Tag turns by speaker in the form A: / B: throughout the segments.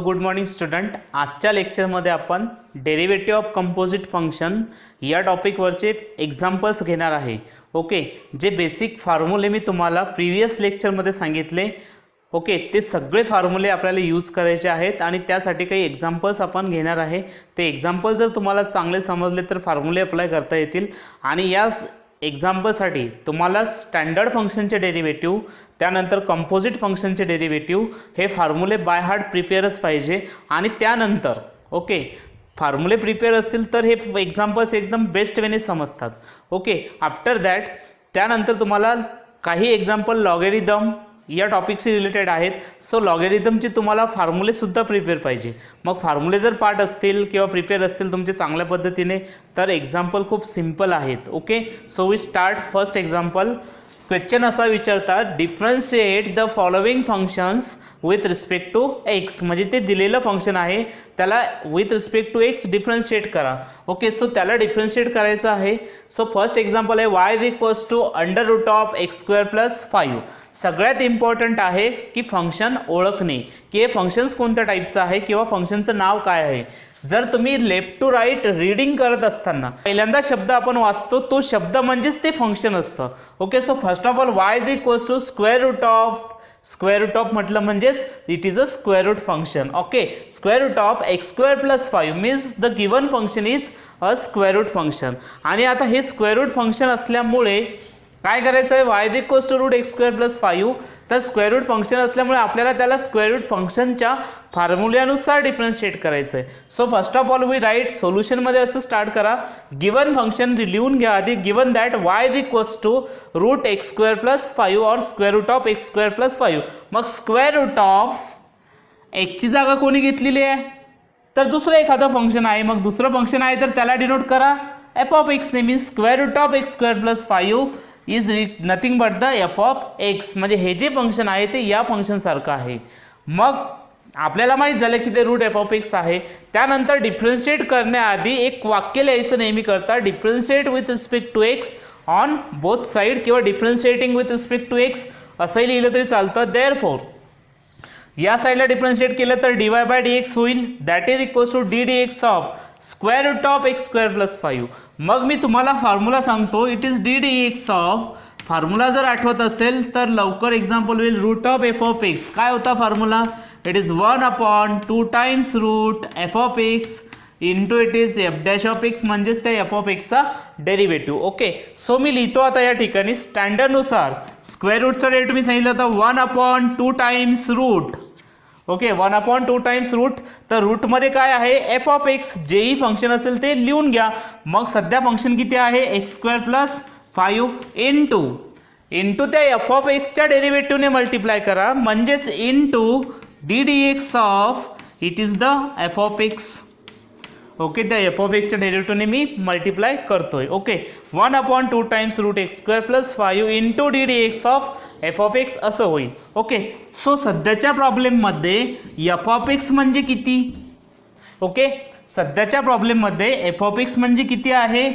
A: Good morning student. आजच्या लेक्चरमध्ये आपण डेरिव्हेटिव्ह ऑफ कंपोजिट फंक्शन या टॉपिकवरचे एक्झाम्पल्स घेणार आहे. ओके, जे बेसिक फॉर्म्युले मी तुम्हाला प्रीवियस लेक्चरमध्ये सांगितले, ओके, ते सगळे फॉर्म्युले आपल्याला यूज करायचे आहेत आणि त्यासाठी काही एक्झाम्पल्स आपण घेणार आहे. ते एक्झाम्पल जर तुम्हाला चांगले समजले तर फॉर्म्युले अप्लाय करता येतील. आणि या एक्झाम्पलसाठी तुम्हाला स्टँडर्ड फंक्शनचे डेरिव्हेटिव्ह, त्यानंतर कंपोजिट फंक्शनचे डेरिव्हेटिव्ह हे फॉर्म्युले बाय हार्ट प्रिपेअरच पाहिजे. आणि त्यानंतर ओके, फॉर्म्युले प्रिपेअर असतील तर हे एक्झाम्पल्स एकदम बेस्ट वेने समजतात. ओके, आफ्टर दॅट त्यानंतर तुम्हाला काही एक्झाम्पल लॉगॅरिथम या टॉपिकशी रिलेटेड आहेत. सो लॉगॅरिथमचे तुम्हाला फॉर्म्युलेसुद्धा प्रिपेअर पाहिजे. मग फॉर्म्युले जर पार्ट असतील किंवा प्रिपेअर असतील तुमचे चांगल्या पद्धतीने तर एक्झाम्पल खूप सिम्पल आहेत. Okay, so we start. First example. Question असा विचारतात, differentiate the following functions with respect to x. म्हणजे ते दिलेलं फंक्शन आहे त्याला with respect to x differentiate करा. ओके, सो त्याला डिफरन्शिएट करायचं आहे. सो फर्स्ट एक्झाम्पल आहे y is equals to under root of x square plus 5. सगळ्यात इम्पॉर्टंट आहे की फंक्शन ओळखणे की हे फंक्शन्स कोणत्या टाईपचं आहे किंवा फंक्शनचं नाव काय आहे. जर तुम्ही लेफ्ट टू राईट रीडिंग करत असताना पहिल्यांदा शब्द आपण वाचतो तो शब्द म्हणजेच ते फंक्शन असतं. Okay, so first of all y is equals to square root of म्हटलं म्हणजेच it is a square root function. Okay, square root of x square plus 5 means the given function is a square root function. आणि आता हे square root function असल्यामुळे काय करायचं आहे, y is equals to root x square plus 5. तर square root function असल्यामुळे आपल्याला त्याला स्क्वेअर रूट फंक्शनच्या फॉर्म्युल्यानुसार डिफरन्शिएट करायचं आहे. So first of all we write सोल्युशनमध्ये असं स्टार्ट करा. गिवन फंक्शन लिहून घ्या आधी. Given that y is equals to root x square plus 5 or square root of x square plus 5. मग स्क्वेअर रूट ऑफ एक्सची जागा कोणी घेतलेली आहे तर दुसरं एखादं फंक्शन आहे. मग दुसरं फंक्शन आहे तर त्याला डिनोट करा एफ ऑफ एक्स ने. Means square root of x square plus 5 is nothing but the F of x. म्हणजे हे जे फंक्शन आहे ते या फंक्शन सारखं आहे. मग आपल्याला माहित झालं की ते रूट एफ ऑफ एक्स आहे. त्यानंतर डिफरन्शिएट करण्याआधी एक वाक्य लिहायचं नेहमी करता, differentiate with respect to x on both side किंवा differentiating with respect to x असंही लिहिलं तरी चालतं. देअरफॉर या साईडला डिफरन्शिएट केलं तर dy बाय dx होईल. That is equals to d d x of square root of x square plus 5. मग मी तुम्हाला फॉर्म्युला सांगतो. It is d d x of, formula जर आठवत असेल तर लवकर एक्झाम्पल होईल. Root of F of x काय होता formula, it is 1/2 times root F of x into it is F dash of x म्हणजेच त्या एफ ऑफ एक्सचा डेरिव्हेटिव्ह. ओके, सो मी लिहितो आता या ठिकाणी स्टँडर्डनुसार स्क्वेअर रूटचा डेरिव्हेटिव्ह मी सांगितलं होतं 1/2 times root. Okay, 1/2 times root. तर रूटमध्ये काय आहे एफ ऑफ एक्स, जेही फंक्शन असेल ते लिहून घ्या. मग सध्या फंक्शन किती आहे एक्स स्क्वेअर प्लस 5 इंटू त्या एफ ऑफ एक्सच्या डेरिव्हेटिव्हने मल्टिप्लाय करा म्हणजेच into d d x of it is the F of x. Okay, त्या एफ ऑफ एक्सच्या डेरिव्हेटिव्हने मी मल्टिप्लाय करतोय. Okay, 1/2 times root x square plus 5 into d d x of F of x असं होईल. ओके, सो सध्याच्या प्रॉब्लेममध्ये F of x म्हणजे किती. ओके, सध्याच्या प्रॉब्लेममध्ये एफ ऑफ एक्स म्हणजे किती आहे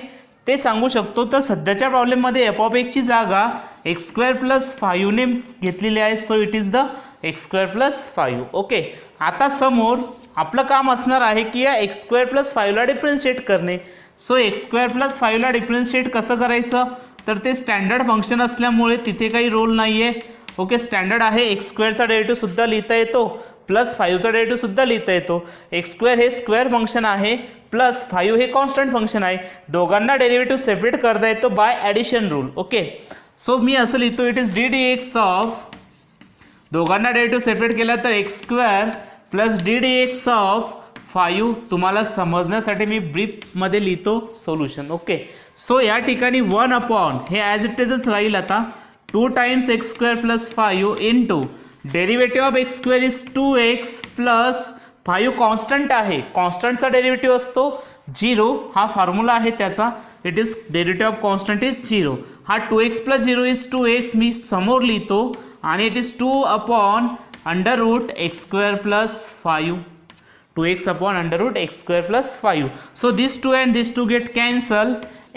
A: ते सांगू शकतो. तर सध्याच्या प्रॉब्लेममध्ये एफ ऑफ एक्सची जागा एक्स स्क्वेअर प्लस 5 ने घेतलेली आहे. So it is the x square plus 5. Okay, आता समोर आपलं काम असणार आहे की या एक्स स्क्वेअर प्लस 5ला डिफरन्शिएट करणे. सो एक्स स्क्वेअर प्लस 5ला डिफरन्शिएट कसं करायचं तर ते स्टँडर्ड फंक्शन असल्यामुळे तिथे काही रोल नाही आहे. ओके, स्टँडर्ड आहे. एक्स स्क्वेअरचा डेरिव्हेटिव्ह सुद्धा लिहिता येतो प्लस 5चा डेरिव्हेटिव्ह सुद्धा लिहिता येतो. एक्स स्क्वेअर हे स्क्वेअर फंक्शन आहे प्लस 5 हे कॉन्स्टंट फंक्शन आहे. दोघांना डेरिव्हेटिव्ह सेपरेट करता येतो by addition rule. Okay, so मी असं लिहितो it is d d x of, दोघांना डेरिव्हेटिव्ह सेपरेट केला तर x square plus d d x of 5. तुम्हाला समजण्यासाठी मी ब्रीफमध्ये लिहितो सोल्युशन. ओके, सो या ठिकाणी 1/ हे ॲज इट इजच राहील आता 2 times x square plus 5 into derivative of x square is 2x plus 5 constant आहे. कॉन्स्टंटचा डेरिव्हेटिव्ह असतो 0. हा फॉर्म्युला आहे त्याचा. It is derivative of constant is 0. हा 2x प्लस 0 इज 2x मी समोर लिहितो आणि it is 2/ under root x square plus 5. 2x upon under root x square plus 5. So these two and these two get cancel.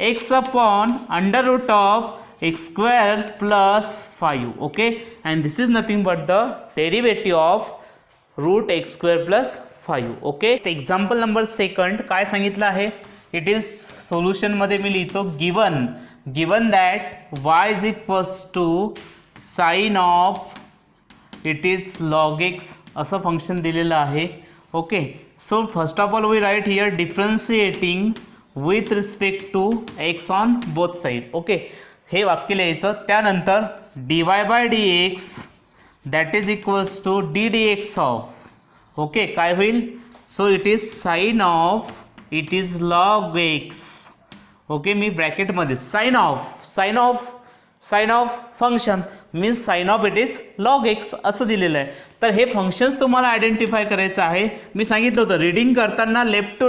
A: X upon under root of x square plus 5. Okay, and this is nothing but the derivative of root x square plus 5. Okay. Example number second काय सांगितलं आहे, it is सोल्युशनमध्ये मी लिहितो given that y is equals to sine of it is log x असं function दिलेलं आहे. Okay. So first of all we write here differentiating with respect to x on both side. Okay. हे वाक्य लिहायचं. त्यानंतर dy by d x that is equals to d d x of. Okay. काय होईल, so it is sine of it is log x. Okay. मी ब्रॅकेटमध्ये sine of function means sine of it is log x असं दिलेलं आहे. तर हे functions तुम्हाला आयडेंटिफाय करायचं आहे. मी सांगितलं होतं रीडिंग करताना left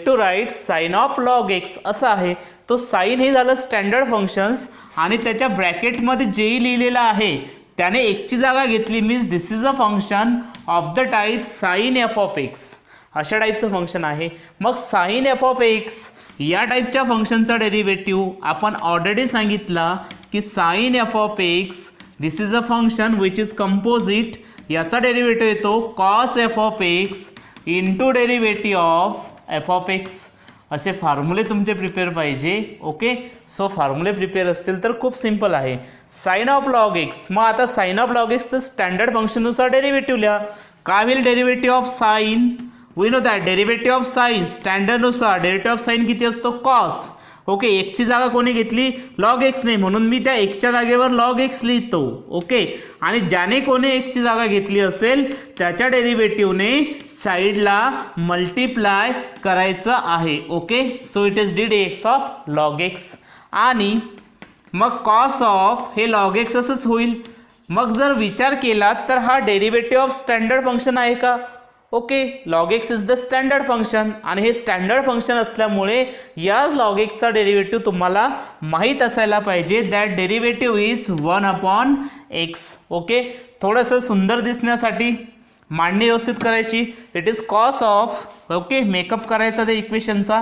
A: to right sine of log x असं आहे. तो साइन हे झालं स्टँडर्ड फंक्शन्स आणि त्याच्या ब्रॅकेटमध्ये जेही लिहिलेलं आहे त्याने एकची जागा घेतली, means this is a function of the type sine f of x. अशा टाईपचं फंक्शन आहे. मग साइन एफ ऑफ एक्स या टाईपच्या फंक्शनचा डेरिव्हेटिव्ह आपण ऑलरेडी सांगितला की sine f of x this is a function which is composite. याचा डेरिव्हेटिव्ह येतो cos f of x into derivative of F of x. असे फॉर्म्युले तुमचे प्रिपेअर पाहिजे. ओके. सो फॉर्म्युले प्रिपेअर असतील तर खूप सिंपल आहे. साइन ऑफ लॉग एक्स, मग आता साइन ऑफ लॉग एक्स तर स्टँडर्ड फंक्शननुसार डेरिव्हेटिव्ह लिहा. काय होईल derivative of sine, we know that derivative of sine स्टँडर्डनुसार डेरिव्हेटिव्ह ऑफ साइन किती असतो कॉस. ओके. एकची जागा कोणी घेतली, लॉग एक्स नाही, म्हणून मी त्या एकच्या जागेवर लॉग एक्स लिहितो. ओके. आणि ज्याने कोणी एकची जागा घेतली असेल त्याच्या डेरिव्हेटिव्हने साईडला मल्टिप्लाय करायचं आहे. Okay. So it is d d x of log x. आणि मग कॉस ऑफ हे लॉग एक्स असंच होईल. मग जर विचार केला तर हा डेरिव्हेटिव्ह ऑफ स्टँडर्ड फंक्शन आहे का. Okay. Log x is the standard function आणि हे स्टँडर्ड फंक्शन असल्यामुळे या लॉग एक्सचा डेरिव्हेटिव्ह तुम्हाला माहीत असायला पाहिजे. That derivative is 1/x. Okay. थोडंसं सुंदर दिसण्यासाठी मांडणी व्यवस्थित करायची. It is cos of, okay, makeup करायचा त्या इक्वेशनचा.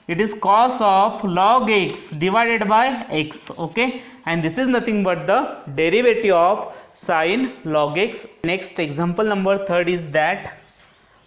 A: It is cos of log x divided by x. Okay. And this is nothing but the derivative of sine log x. Next example number third is that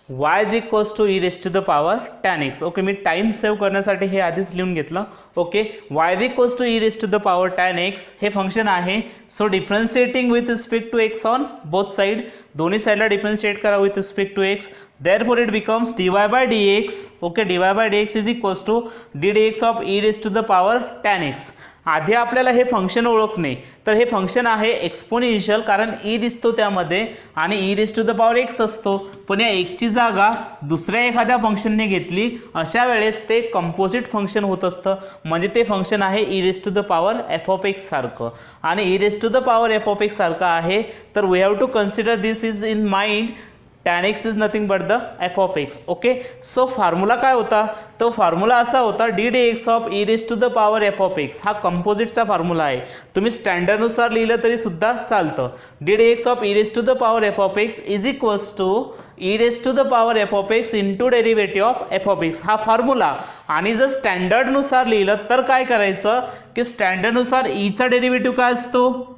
A: y is equals to e raise to the power tan x. Okay. मी time save करण्यासाठी हे आधीच लिहून घेतलं. Okay. y is equals to e raise to the power tan x हे function आहे. So differentiating with respect to x on both side, दोन्ही साईडला डिफरन्शिएट करा with respect to x. therefore it becomes dy by dx. Okay. dy by dx is equals to d dx of e raised to the power tan x. आधी आपल्याला हे function ओळखणे, तर हे function आहे एक्सपोनेन्शियल कारण E दिसतो त्यामध्ये आणि e raise to the power x असतो. पण या एकची जागा दुसऱ्या एखाद्या फंक्शनने घेतली अशा वेळेस ते कंपोजिट फंक्शन होत असतं. म्हणजे ते फंक्शन आहे e raise to the power f of x सारखं. आणि e raise to the power f of x सारखं आहे तर we have to consider this is in mind tan x is nothing but the F of x. Okay. So formula काय होता, तो formula असा होता d d x of e raise to the power f of x. हा कंपोजिटचा formula आहे. तुम्ही स्टँडर्डनुसार लिहिलं तरी सुद्धा चालतं. D d x of e raise to the power f of x is equals to e raise to the power f of x into derivative of F of x हा formula. आणि जर स्टँडर्डनुसार लिहिलं तर काय करायचं की स्टँडर्डनुसार ईचा डेरिव्हेटिव्ह काय असतो,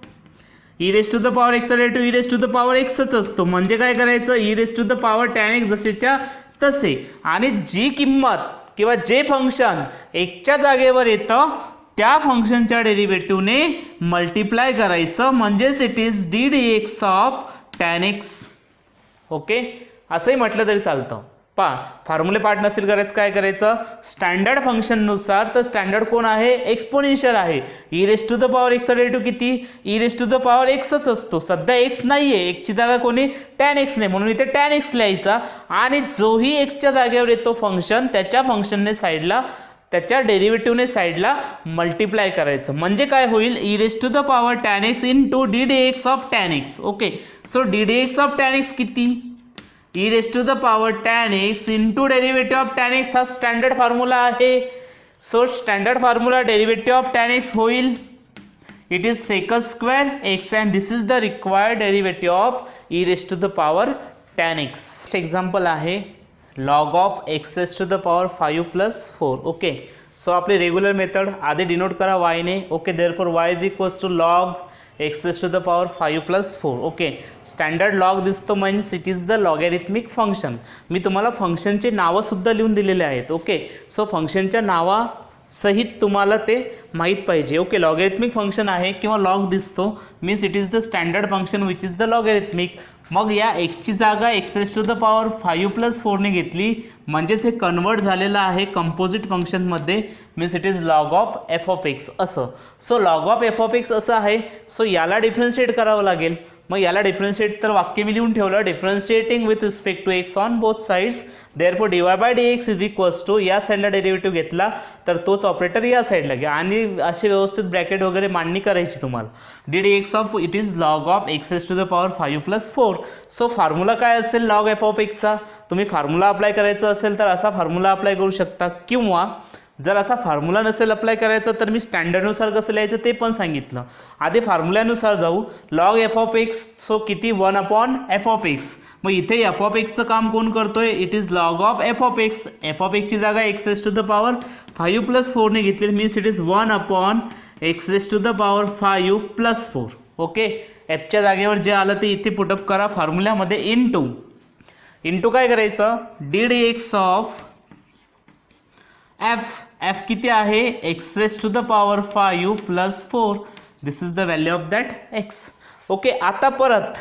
A: e raise to the power एक्सचा derivative e raise to the power एक्सच असतो. म्हणजे काय करायचं, e raise to the power tan x जसेच्या तसे. आणि जी किंमत किंवा जे फंक्शन एकच्या जागेवर येतं त्या फंक्शनच्या डेरिव्हेटिव्हने मल्टिप्लाय करायचं. म्हणजेच it is d d x of tan x. Okay. असंही म्हटलं तरी चालतं. फॉर्म्युले पार्ट नसतील करायचं काय करायचं, स्टँडर्ड फंक्शननुसार, तर स्टँडर्ड कोण आहे, एक्सपोनेन्शियल आहे. E raise to the power एक्सचा डेरिव्हेटिव्ह किती, e raise to the power एक्सच असतो. सध्या एक्स नाही आहे, एक्सची जागा कोणी टॅन एक्स नाही, म्हणून इथे टॅन एक्स लिहायचा. आणि जोही एक्सच्या जागेवर येतो फंक्शन त्याच्या फंक्शनने साईडला त्याच्या डेरिव्हेटिव्हने साईडला मल्टिप्लाय करायचं. म्हणजे काय होईल, e raise to the power tan x into d d x of tan x. Okay. So d d x of tan x किती, e raise to the power tan x into derivative of tan x हा standard formula आहे. So standard formula derivative of tan x होईल it is second square x and this is the required derivative of e raise to the power tan x. Example आहे log of x raise to the power 5 + 4. Okay. So आपली regular method आधी denote करा वायने. Okay. Therefore y is equals to log x raise to the power 5 plus 4. Okay, standard log दिसतो म्हणजे it is the logarithmic function. मी तुम्हाला फंक्शनचे नावंसुद्धा लिहून दिलेले आहेत. ओके, सो फंक्शनच्या नावासहित तुम्हाला ते माहीत पाहिजे. ओके, लॉगॅरिथमिक फंक्शन आहे किंवा लॉग दिसतो means it is the standard function which is the logarithmic. मग या एक्सची जागा x raise to the power 5 plus 4ने घेतली म्हणजेच हे कन्वर्ट झालेलं आहे कंपोजिट फंक्शनमध्ये means it is log of F of x असं. So log of F of x असं आहे. सो याला डिफरन्शिएट करावं लागेल. मग याला डिफरन्शिएट तर वाक्य मी लिहून ठेवलं, differentiating with respect to x on both sides. Therefore d y by d x is equals to या साईडला डेरिव्हेटिव्ह घेतला तर तोच ऑपरेटर या साईडला घ्या आणि असे व्यवस्थित ब्रॅकेट वगैरे मांडणी करायची तुम्हाला. D d x of it is log of x raise to the power 5 plus 4. So formula काय असेल लॉग एफ ऑफ एक्सचा? तुम्ही फॉर्म्युला अप्लाय करायचा असेल तर असा फॉर्म्युला अप्लाय करू शकता किंवा जर असा फॉर्म्युला नसेल अप्लाय करायचं तर मी स्टँडर्डनुसार कसं लिहायचं ते पण सांगितलं. आधी फॉर्म्युल्यानुसार जाऊ. Log F of x so किती 1 अपॉन एफ ऑफ एक्स. मग इथे एफ ऑफ एक्सचं काम कोण करतोय? It is log of F of x. F of एक्सची जागा x raise to the power 5 plus 4ने घेतलेली means it is 1 upon x raise to the power 5 plus 4. Okay, एफच्या जागेवर जे आलं ते इथे पुटअप करा फॉर्म्युल्यामध्ये इंटू काय करायचं? D d x of f. F किती आहे? X raise to the power 5 plus 4. This is the value of that x. Okay, आता परत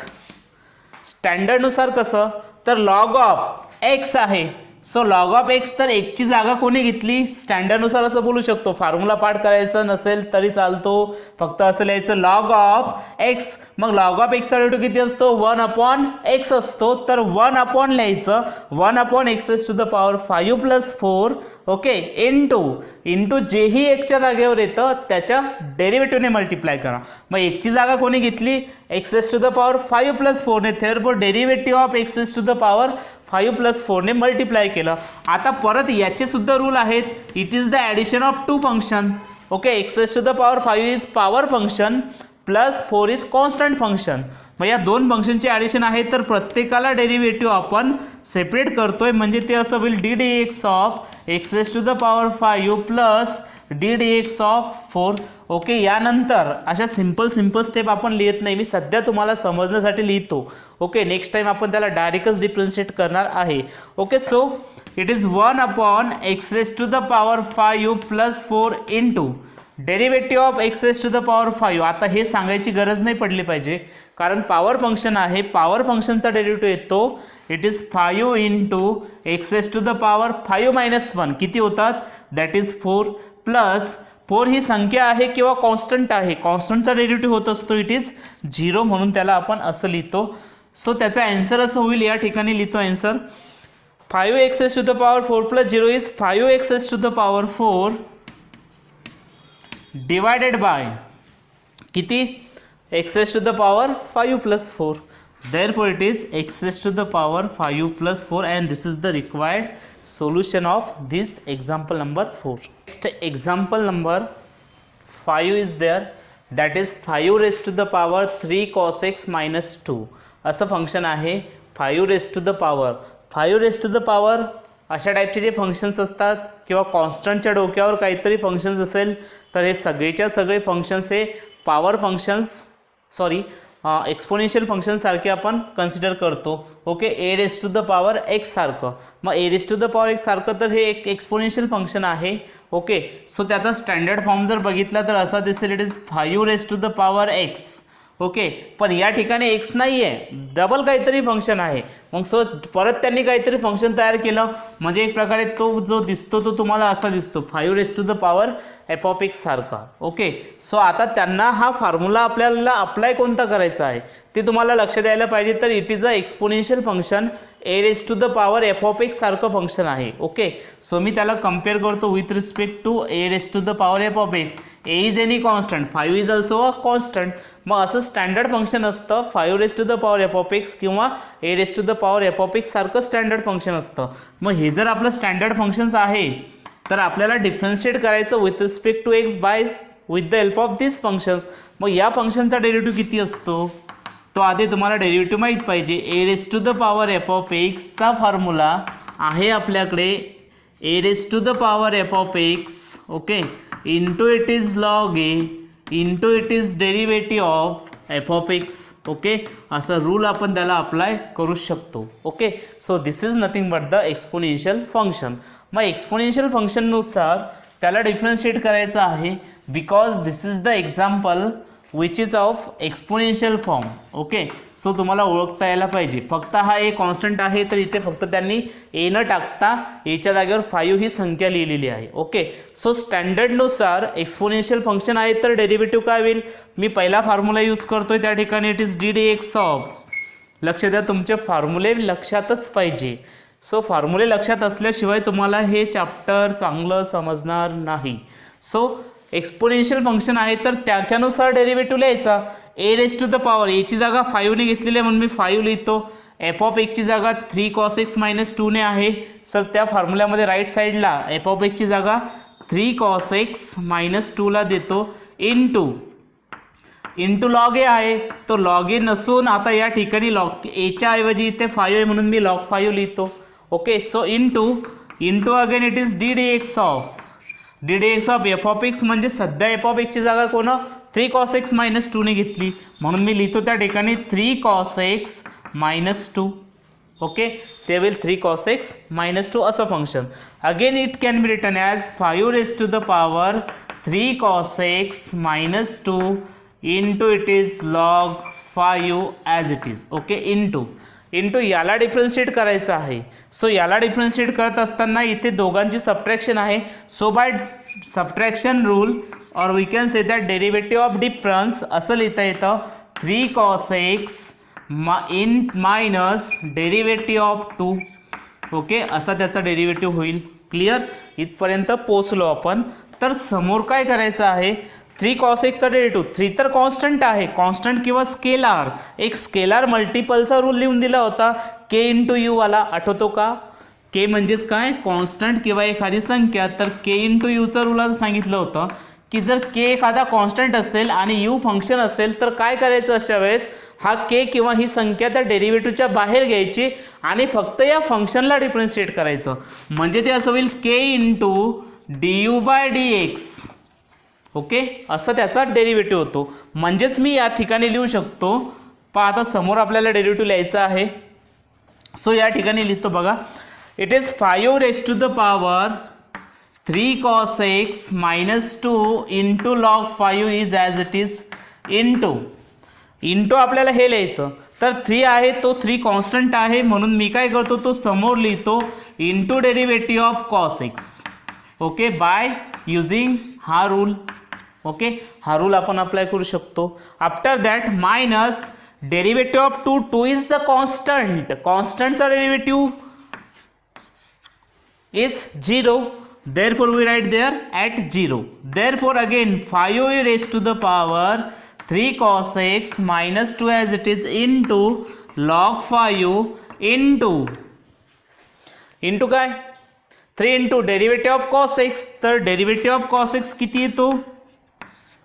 A: स्टँडर्डनुसार कसं तर लॉग ऑफ एक्स आहे. सो लॉग ऑफ एक्स तर एक्सची जागा कोणी घेतली? स्टँडर्डनुसार असं बोलू शकतो. फॉर्म्युला पाठ करायचं नसेल तरी चालतो, फक्त असं लिहायचं लॉग ऑफ एक्स. मग लॉग ऑफ एक्सचा डेरिव्हेटिव्ह किती असतो? 1 अपॉन एक्स असतो. तर 1 अपॉन लिहायचं 1 upon x raise to the power 5 plus 4. Okay, into जेही एक्सच्या जागेवर येतं त्याच्या डेरिव्हेटिव्हने मल्टिप्लाय करा. मग एक्सची जागा कोणी घेतली? X raise to the power 5 plus 4ने. Therefore derivative of x raise to the power 5 plus 4ने मल्टिप्लाय केलं. आता परत याचे सुद्धा रूल आहेत. It is the addition of 2 function. Okay, x raise to the power 5 is power function plus 4 is constant function. मग या दोन फंक्शनचे ॲडिशन आहे तर प्रत्येकाला डेरिव्हेटिव्ह आपण सेपरेट करतोय म्हणजे ते असं होईल d d x of x raise to the power 5 plus d d x of 4. Okay, यानंतर अशा सिंपल स्टेप आपण लिहित नाही, मी सध्या तुम्हाला समजण्यासाठी लिहितो. ओके, नेक्स्ट टाइम आपण त्याला डायरेक्टच डिफरन्शिएट करणार आहे. Okay, so it is 1 upon x raise to the power 5 plus 4 into derivative of x raise to the power 5. आता हे सांगायची गरज नाही पडली पाहिजे कारण पॉवर फंक्शन आहे. पॉवर फंक्शनचा डेरिव्हेटिव्ह येतो it is 5 into x raise to the power 5 minus 1 किती होतात? दॅट इज 4 प्लस 4 ही संख्या आहे किंवा कॉन्स्टंट आहे. कॉन्स्टंटचा डेरिव्हेटिव्ह होत असतो इट इज 0 म्हणून त्याला आपण असं लिहितो. सो त्याचा आन्सर असं होईल, या ठिकाणी लिहितो answer 5 x raise to the power 4 plus 0 is 5 x raise to the power 4 divided by किती? X raise to the power 5 plus 4. Therefore it is x raised to the power 5 plus 4 and this is the required solution of this example number 4. Next example number 5 is there, that is 5 raised to the power 3 cos x minus 2 असं function आहे. 5 raised to the power अशा टाईपचे जे functions असतात किंवा कॉन्स्टंटच्या डोक्यावर काहीतरी functions असेल तर हे सगळेच्या सगळे फंक्शन्स हे पॉवर फंक्शन्स एक्सपोनेन्शियल फंक्शन सारखे आपण कन्सिडर करतो. Okay, a raise to the power x सारखं. मग a raise to the power x सारखं तर हे एक एक्सपोनेन्शियल फंक्शन आहे. ओके, सो त्याचा स्टँडर्ड फॉर्म जर बघितला तर असा दिसेल it is 5 raise to the power x. Okay, पण या ठिकाणी एक्स नाही आहे, डबल काहीतरी फंक्शन आहे. मग सो परत त्यांनी काहीतरी फंक्शन तयार केलं म्हणजे एक प्रकारे तो जो दिसतो तो तुम्हाला असा दिसतो 5 raise to the power f of x सारखा. ओके, सो आता त्यांना हा फॉर्म्युला आपल्याला अप्लाय कोणता करायचा आहे ते तुम्हाला लक्ष द्यायला पाहिजे. तर it is a exponential function a raise to the power f of x सारखं फंक्शन आहे. ओके, सो मी त्याला कम्पेअर करतो with respect to a raise to the power f of x. A is any constant, 5 is also a constant. मग असं standard function असतं 5 raise to the power f of x किंवा a raise to the power f of x सारखं standard function असतं. मग हे जर आपलं स्टँडर्ड फंक्शन्स आहे तर आपल्याला डिफरन्शिएट करायचं with respect to x by with the help of this functions. मग या फंक्शनचा डेरिव्हेटिव्ह किती असतो तो आधी तुम्हाला डेरिव्हेटिव्ह माहीत पाहिजे. A raise to the power f of एक्सचा फॉर्म्युला आहे आपल्याकडे a raise to the power f of x. Okay, into it is log a into it is derivative of F of x. Okay, असा rule आपण त्याला apply करू शकतो. Okay, so this is nothing but the exponential function. मग exponential फंक्शननुसार त्याला differentiate करायचं आहे, because this is the example which is of exponential form. Okay, so तुम्हाला ओळखता यायला पाहिजे. फक्त हा ए कॉन्स्टंट आहे, तर इथे फक्त त्यांनी ए न टाकता एच्या जागेवर 5 ही संख्या लिहिलेली आहे. ओके, सो स्टँडर्डनुसार एक्सपोनेन्शियल फंक्शन आहे तर डेरिव्हेटिव्ह काय होईल. मी पहिला फॉर्म्युला यूज करतोय, त्या ठिकाणी it is d d x of. लक्ष द्या, तुमचे फॉर्म्युले लक्षातच पाहिजे. सो फॉर्म्युले लक्षात असल्याशिवाय तुम्हाला हे चॅप्टर चांगलं समजणार नाही. सो एक्सपोनेन्शियल फंक्शन आहे तर त्याच्यानुसार डेरिव्हेटिव्ह लिहायचा. ए रेस टू द पॉवर, एची जागा 5 ने घेतलेली आहे म्हणून मी 5 लिहितो. एफ ऑफ एक्सची जागा 3 cos x मायनस 2 ने आहे, सर त्या फॉर्म्युल्यामध्ये राईट साईडला एफ ऑफ एक्सची जागा 3 cos x मायनस 2 ला देतो. इंटू लॉग ए आहे, तो लॉग ए नसून आता या ठिकाणी लॉग एच्या ऐवजी इथे 5 आहे म्हणून मी log 5 लिहितो. Okay, so into again it is d d x of F of x, म्हणजे सध्या एफ ऑफ एक्सची जागा कोण 3 cos x मायनस 2 ने घेतली म्हणून मी लिहितो त्या ठिकाणी 3 cos x मायनस 2. ओके, ते विल 3 cos x मायनस 2 असं function. Again it can be written as 5 raise to the power 3 cos x minus 2 into it is log 5 as it is. Okay, into याला differentiate करायचं आहे. So याला differentiate करत असताना इथे दोघांची सबट्रॅक्शन आहे. सो बाय सबट्रॅक्शन रूल और we can say that derivative of difference असं लिहिता येतं 3 cos x in minus derivative of 2. Okay, असा त्याचा डेरिव्हेटिव्ह होईल. क्लिअर, इथपर्यंत पोचलो आपण. तर समोर काय करायचं आहे, 3 cos x चा डेरिव्हेटिव्ह, 3 तर कॉन्स्टंट आहे, कॉन्स्टंट किंवा स्केलार. एक स्केलार मल्टिपलचा रूल लिहून दिला होता k इंटू यू वाला, आठवतो का. k म्हणजेच काय, कॉन्स्टंट किंवा एखादी संख्या. तर k इंटू यूचा रूल असं सांगितलं होतं की जर k एखादा कॉन्स्टंट असेल आणि u फंक्शन असेल तर काय करायचं अशा वेळेस, हा k किंवा ही संख्या त्या डेरिव्हेटिव्हच्या बाहेर घ्यायची आणि फक्त या फंक्शनला डिफरन्शिएट करायचं. म्हणजे ते असं होईल k into d u by d x. Okay, असं त्याचा डेरिव्हेटिव्ह होतो. म्हणजेच मी या ठिकाणी लिहू शकतो, पण आता समोर आपल्याला डेरिव्हेटिव्ह लिहायचा आहे. सो या ठिकाणी लिहितो बघा, it is 5 raise to the power 3 cos x minus 2 into log 5 is as it is. Into आपल्याला हे लिहायचं, तर 3 आहे, तो 3 कॉन्स्टंट आहे म्हणून मी काय करतो, तो समोर लिहितो into derivative of cos x. Okay, by using हा रूल. ओके, हा रूल आपण अप्लाय करू शकतो. After that minus derivative of 2 is the constant. कॉन्स्टंटचा derivative is 0. therefore we write there at 0. therefore again 5 raised to the power 3 cos x minus 2 as it is into log 5 into काय 3 into derivative of cos x. तर derivative of cos x किती येतो,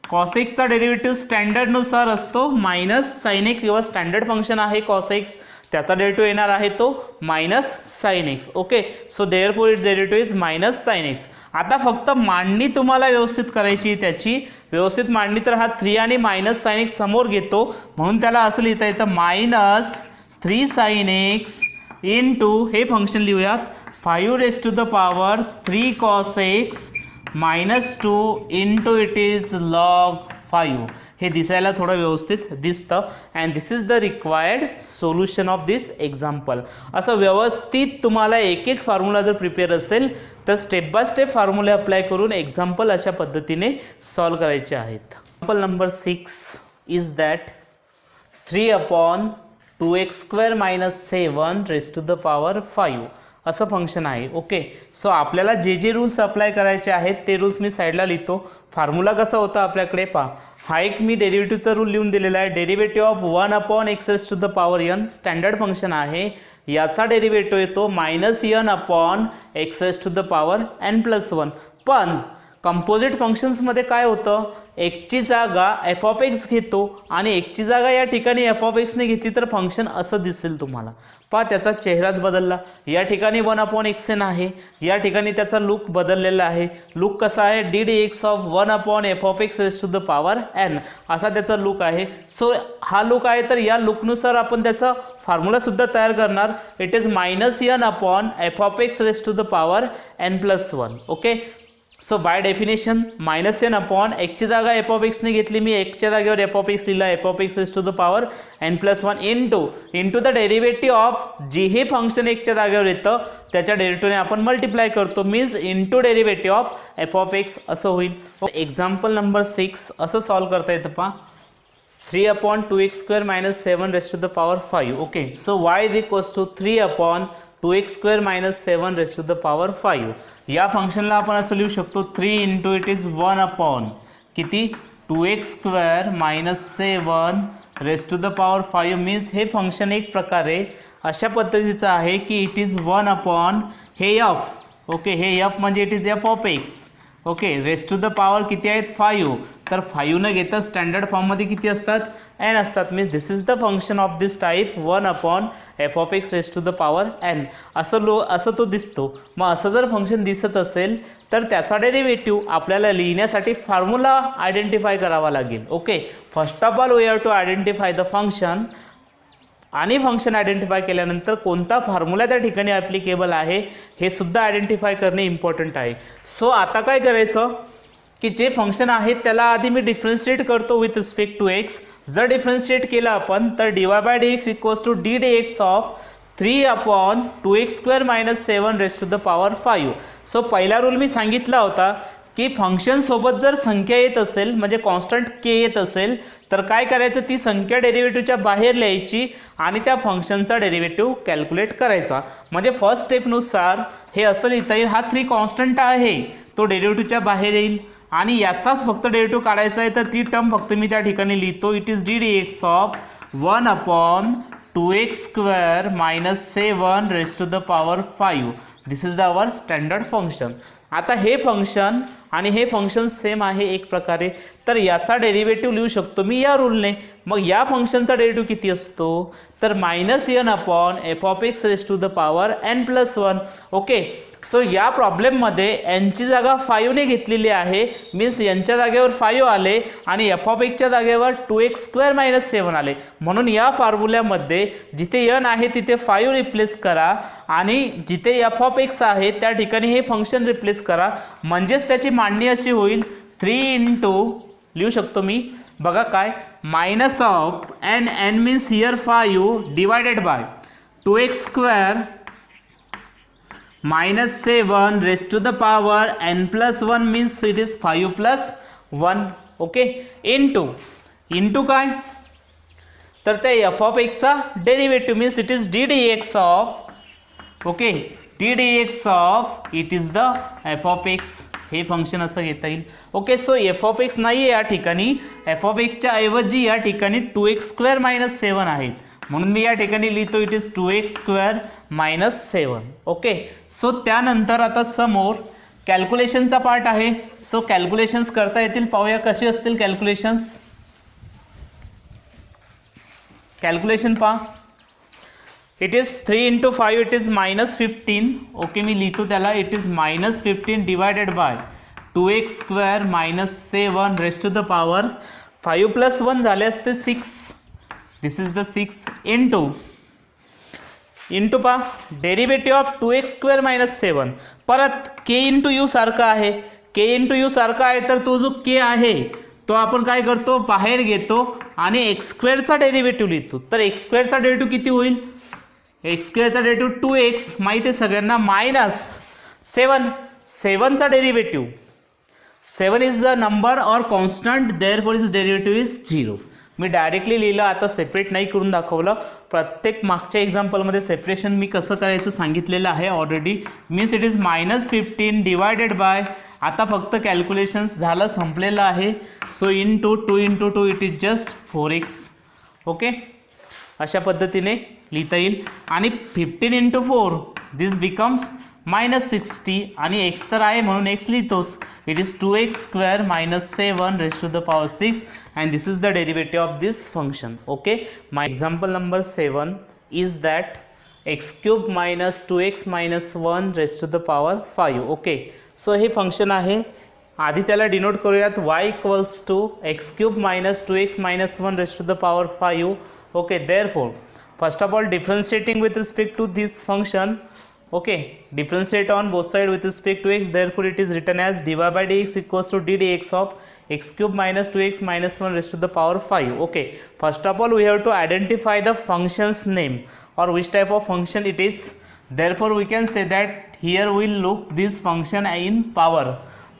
A: cos x चा derivative स्टँडर्डनुसार असतो minus sine x, किंवा standard function आहे cos x, त्याचा derivative येणार आहे तो minus sine x. Okay, so therefore it's derivative is minus sine x. आता फक्त मांडणी तुम्हाला व्यवस्थित करायची, त्याची व्यवस्थित मांडणी. तर हा 3 आणि मायनस साइन एक्स समोर घेतो म्हणून त्याला असं लिहिता येतं मायनस 3 साइन एक्स इंटू हे फंक्शन लिहूयात 5 raise to the power 3 cos x minus 2 into it is log 5. हे दिसायला थोडं व्यवस्थित दिसतं. And this is the required solution of this example. असं व्यवस्थित तुम्हाला एक एक फॉर्म्युला जर प्रिपेअर असेल तर स्टेप बाय स्टेप फॉर्म्युले अप्लाय करून एक्झाम्पल अशा पद्धतीने सॉल्व करायचे आहेत. Example number 6 is that 3/2x² minus 7 raise to the power 5 असं फंक्शन आहे. ओके, सो आपल्याला जे जे रूल्स अप्लाय करायचे आहेत ते रूल्स मी साईडला लिहितो. फॉर्म्युला कसा होता आपल्याकडे पहा, हा एक मी डेरिव्हेटिव्हचा रूल लिहून दिलेला आहे. Derivative of 1/x raise to the power n standard function आहे. याचा डेरिव्हेटिव्ह येतो -n/x race to the power n+1. पण कंपोजिट फंक्शन्समध्ये काय होतं, एकची जागा एफ ऑफ एक्स घेतो आणि एकची जागा या ठिकाणी एफ ऑफ एक्सने घेतली तर फंक्शन असं दिसेल तुम्हाला. पहा त्याचा चेहराच बदलला. या ठिकाणी 1/xn आहे, या ठिकाणी त्याचा लुक बदललेला आहे. लुक कसा आहे, d d x of 1/f(x) raise to the power n असा त्याचा लुक आहे. सो हा लुक आहे, तर या लुकनुसार आपण त्याचा फॉर्म्युला सुद्धा तयार करणार. It is -n/f(x) raise to the power n+1. Okay, so by definition -n एक्सची जागा एफ ऑफ एक्सने घेतली, मी एक्सच्या जागेवर एफ ऑफ एक्स लिहिला, f of x raise to the power n+1 into the derivative of g हे function एक्सच्या जागेवर येतं त्याच्या डेरिव्हेटिव्हने आपण मल्टिप्लाय करतो, means into derivative of F of x असं होईल. एक्झाम्पल नंबर 6 असं सॉल्व करता येतं. पहा 3/2x² - 7 raise to the power 5. Okay, so y is equals to 3/2x² - 7 raise to the power 5. या फंक्शनला आपण असं लिहू शकतो 3 इंटू इट इज 1 किती 2x² - 7 raise to the power 5. Means हे फंक्शन एक प्रकारे अशा पद्धतीचं आहे की इट इज 1 हे f. ओके, हे f म्हणजे it is f of x. Okay, raise to the power किती आहेत 5. तर 5 न घेता स्टँडर्ड फॉर्ममध्ये किती असतात n असतात. Means this is the function of this type 1/f(x) raise to the power n असं तो दिसतो. मग असं जर फंक्शन दिसत असेल तर त्याचा डेरिव्हेटिव्ह आपल्याला लिहिण्यासाठी फॉर्म्युला आयडेंटिफाय करावा लागेल. Okay, first of all we have to identify the function आणि फंक्शन आयडेंटिफाय केल्यानंतर कोणता फॉर्म्युला त्या ठिकाणी ॲप्लिकेबल आहे हे सुद्धा आयडेंटिफाय करणे इम्पॉर्टंट आहे. सो आता काय करायचं की जे फंक्शन आहे त्याला आधी मी डिफरन्शिएट करतो विथ रिस्पेक्ट टू एक्स. जर डिफरन्शिएट केलं आपण तर dy/dx equals to d d x of 3/2x² - 7 raise to the power 5. So पहिला रूल मी सांगितला होता की फंक्शन सोबत जर संख्या येत असेल म्हणजे कॉन्स्टंट के येत असेल तर काय करायचं, ती संख्या डेरिव्हेटिव्हच्या बाहेर लिहायची आणि त्या फंक्शनचा डेरिव्हेटिव्ह कॅल्क्युलेट करायचा. म्हणजे फर्स्ट स्टेपनुसार हे असं लिहिता येईल, हा 3 कॉन्स्टंट आहे तो डेरिव्हेटिव्हच्या बाहेर येईल आणि याचाच फक्त डेरिव्हेटिव्ह काढायचा आहे. तर ती टर्म फक्त मी त्या ठिकाणी लिहितो. It is d d x of 1/2x² - 7 raise to the power 5. This is the our standard function. आता हे फंक्शन आणि हे फंक्शन सेम आहे एक प्रकारे, तर याचा डेरिव्हेटिव्ह लिहू शकतो मी या रूलने. मग या फंक्शनचा डेरिव्हेटिव्ह किती असतो तर -n/f(x) raise to the power n+1. Okay, so या प्रॉब्लेममध्ये एनची जागा 5 ने घेतलेली आहे, मीन्स यांच्या जागेवर 5 आले आणि एफ ऑफ एक्सच्या जागेवर 2x² - 7 आले. म्हणून या फॉर्म्युल्यामध्ये जिथे n आहे तिथे 5 रिप्लेस करा आणि जिथे एफ ऑफ एक्स आहे त्या ठिकाणी हे फंक्शन रिप्लेस करा. म्हणजेच त्याची मांडणी अशी होईल 3 इंटू लिहू शकतो मी बघा काय -n means here 5 divided by 2x² - 7 raise to the power n+1 means it is 5 + 1. Okay, into काय तर ते एफ ऑफ एक्सचा derivative means it is d d x of okay d d x of it is the F of x. हे function असं घेता येईल. Okay, so f of x नाही आहे या ठिकाणी, एफ ऑफ एक्सच्या ऐवजी या ठिकाणी 2x² - 7 आहेत. म्हणून मी या ठिकाणी लिहितो it is 2x² - 7. Okay, so त्यानंतर आता समोर कॅल्क्युलेशनचा पार्ट आहे. सो कॅल्क्युलेशन्स करता येतील, पाहूया कसे असतील कॅल्क्युलेशन्स. कॅल्क्युलेशन पहा, it is 3 into 5 it is -15. Okay, मी लिहितो त्याला it is -15 divided by 2x² - 7 raise to the power 5 + 1 झाले असते 6. दिस इज द 6 इंटू पहा डेरिव्हेटिव्ह ऑफ 2x² - 7. परत k इंटू यू सारखा आहे, k इंटू यू सारखा आहे तर तो जो k आहे तो आपण काय करतो बाहेर घेतो आणि x² डेरिव्हेटिव्ह लिहितो. तर x² डेरिव्हेटिव्ह किती होईल, x² डेरिव्हेटिव्ह 2x माहिती आहे सगळ्यांना -7. 7चा डेरिव्हेटिव्ह 7 इज द नंबर और constant therefore is derivative is 0. Me directly लिहिलं, आता सेपरेट नाही करून दाखवलं. प्रत्येक मागच्या एक्झाम्पलमध्ये सेपरेशन मी कसं करायचं सांगितलेलं आहे already. Means it is -15 divided bye आता फक्त कॅल्क्युलेशन्स झालं संपलेलं आहे. So into 2 into 2 it is just 4x. Okay, अशा पद्धतीने लिहिता येईल. आणि 15 इंटू 4 दिस बिकम्स -60 आणि x तर आहे म्हणून x लिहितोच. It is 2x² - 7 raise to the power 6 and this is the derivative of this function. Okay, my example number 7 is that x³ - 2x - 1 raise to the power 5. Okay, so हे function आहे. आधी त्याला denote करूयात y = x³ - 2x - 1 raise to the power 5. Okay, therefore first of all differentiating with respect to this function, okay, differentiate on both side with respect to x, therefore it is written as dy by dx equals to d dx of x³ - 2x - 1 raised to the power 5. Okay, first of all we have to identify the function's name or which type of function it is. Therefore we can say that here we will look this function in power.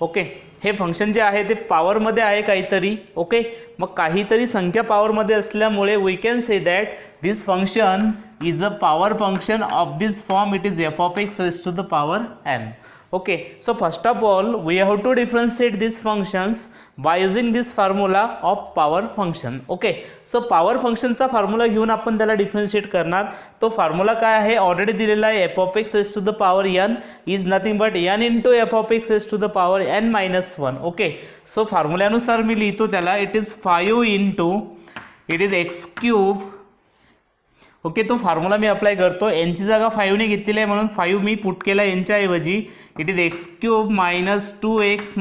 A: Okay, हे function जे आहे ते पॉवरमध्ये आहे काहीतरी. Okay, मग काहीतरी संख्या पॉवरमध्ये असल्यामुळे we can say that this function is a power function of this form. It is f(x) raise to the power n. Okay, so first of all we have to differentiate these functions by using this formula of power function. Okay, so power function चा formula घेऊन आपण त्याला differentiate करणार. तो formula काय आहे already दिलेला आहे. f(x) raise to the power n is nothing but n into f(x) raise to the power n - 1. Okay, so फॉर्म्युल्यानुसार मी लिहितो त्याला. It is 5 into it is x³. Okay, तो फॉर्म्युला मी अप्लाय करतो. एनची जागा 5ने घेतलेली आहे म्हणून 5 मी पुट केला एनच्या ऐवजी. It is x³ - 2x -